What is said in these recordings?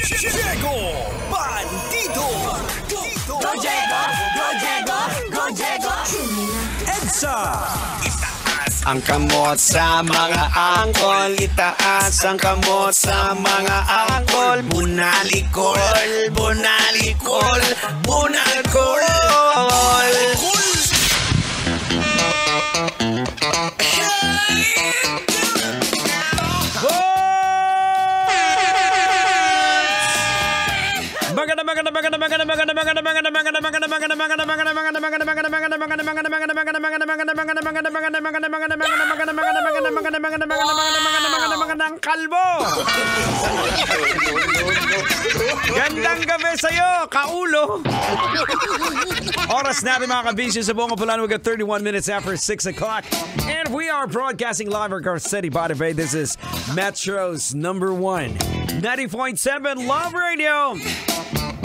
Diego Bandito. Go Diego! Go Diego! Go Diego! EDSA. Ang kamot sa mga angkol, itaas ang kamot sa mga angkol. Bunalikol, bunalikol, bunalikol. Magandang kalbo. Gandang gabi sa'yo, kaulo. Oras natin mga kabisyo sa buong kapulan. We got 31 minutes after 6 o'clock. And we are broadcasting live from Car City, Bada Bay. This is Metro's #1 90.7 Love Radio.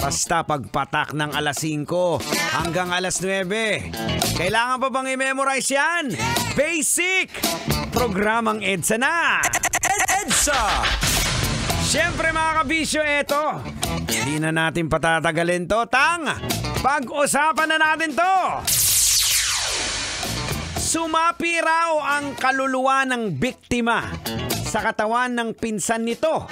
Basta pagpatak ng alas 5 hanggang alas 9. Kailangan pa bang i-memorize yan? Basic! Programang EDSA na! EDSA! Siyempre mga kabisyo, eto. Hindi na natin patatagalin to. Pag-usapan na natin to. Sumapi raw ang kaluluwa ng biktima sa katawan ng pinsan nito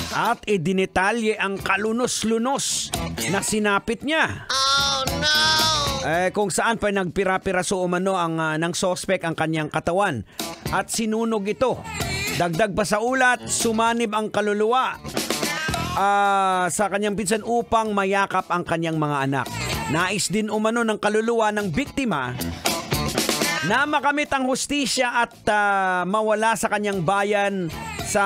at idinitalye ang kalunos-lunos na sinapit niya. Oh no! Kung saan pa nagpira-piraso umano ng sospek ang kanyang katawan at sinunog ito. Dagdag pa sa ulat, sumanib ang kaluluwa sa kanyang pinsan upang mayakap ang kanyang mga anak. Nais din umano ng kaluluwa ng biktima na makamit ang hustisya at mawala sa kanyang bayan sa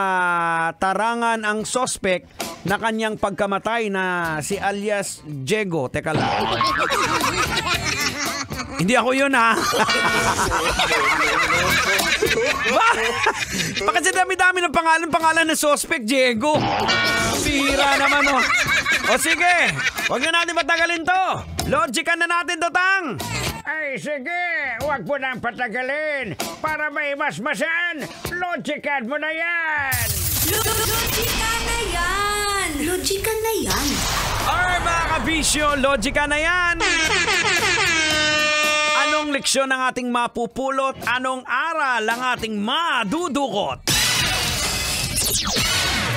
tarangan ang sospek na kanyang pagkamatay na si alias Diego. Teka lang. Hindi ako yun, ha? Bakit sa dami-dami ng pangalan ng suspect, Diego? Bihira naman, oh. O sige, huwag na natin patagalin to. Logican na natin to, Tang. Ay, sige, huwag mo nang patagalin para maimasmasan. Logican mo na yan. Logican na yan! Logican na yan! Alright, mga kabisyo, logican na yan. Anong leksyon ang ating mapupulot? Anong aral ang ating madudukot?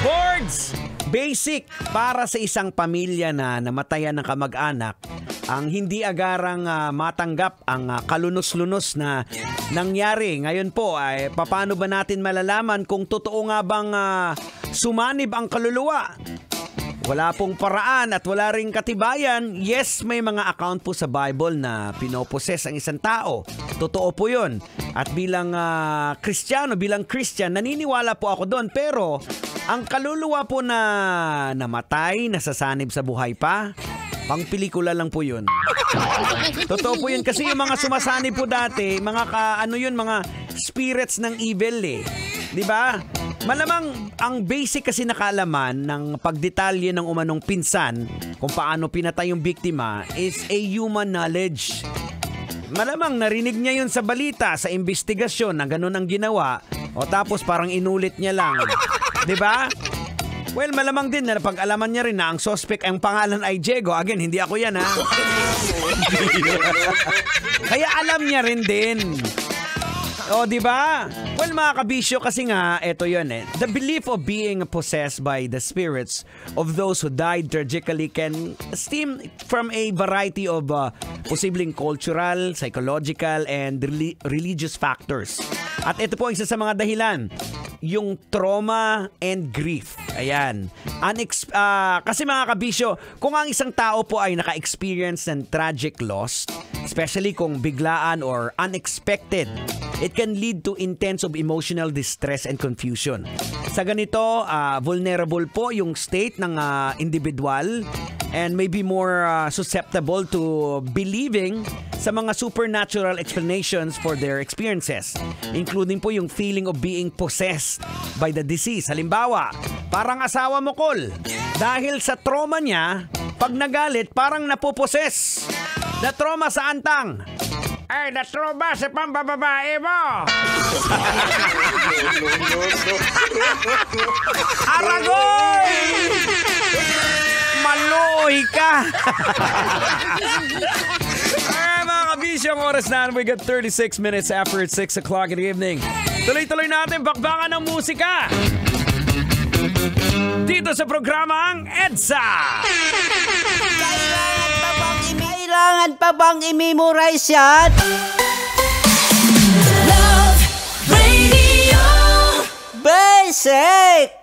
Boards! Basic para sa isang pamilya na namatayan ng kamag-anak ang hindi agarang matanggap ang kalunos-lunos na nangyari. Ngayon po, ay paano ba natin malalaman kung totoo nga bang sumanib ang kaluluwa? Wala pong paraan at wala ring katibayan. Yes, may mga account po sa Bible na pinoposes ang isang tao. Totoo po yun. At bilang Kristiyano, bilang Christian, naniniwala po ako doon. Pero ang kaluluwa po na namatay, nasasanib sa buhay pa, pang pelikula lang po yun. Totoo po yun kasi yung mga sumasanib po dati, mga mga spirits ng evil eh. 'Di ba? Malamang ang basic kasi na kaalaman ng pagdetalye ng umanong pinsan kung paano pinatay yung biktima is a human knowledge. Malamang narinig niya yun sa balita, sa investigasyon na ganun ang ginawa o tapos parang inulit niya lang. 'Di ba? Well, malamang din na pag-alaman niya rin na ang suspect ang pangalan ay Diego. Again, hindi ako yan, ha? Kaya alam niya rin din. O, di ba? Well, mga kabisyo, kasi nga, eto yun eh. The belief of being possessed by the spirits of those who died tragically can stem from a variety of posibleng cultural, psychological, and religious factors. At ito po isa sa mga dahilan, yung trauma and grief. Ayan. Kasi mga kabisyo, kung ang isang tao po ay naka-experience ng tragic loss, especially kung biglaan or unexpected, it can lead to intense of emotional distress and confusion. Sa ganito, vulnerable po yung state ng individual and may be more susceptible to believing sa mga supernatural explanations for their experiences, including po yung feeling of being possessed by the disease. Halimbawa, parang asawa mo, Col. Dahil sa trauma niya, pag nagalit, parang napoposes. Na-trauma sa antang. Ay, na-trauma sa pambababae mo. Aragoy! Oy ka! Alright mga kabisyo, ang oras na. We got 36 minutes after it's 6 o'clock in the evening. Tuloy-tuloy natin bakbakan ng musika. Dito sa programang EDSA. Kailangan pa bang i-memorize yan? Love Radio. Basic!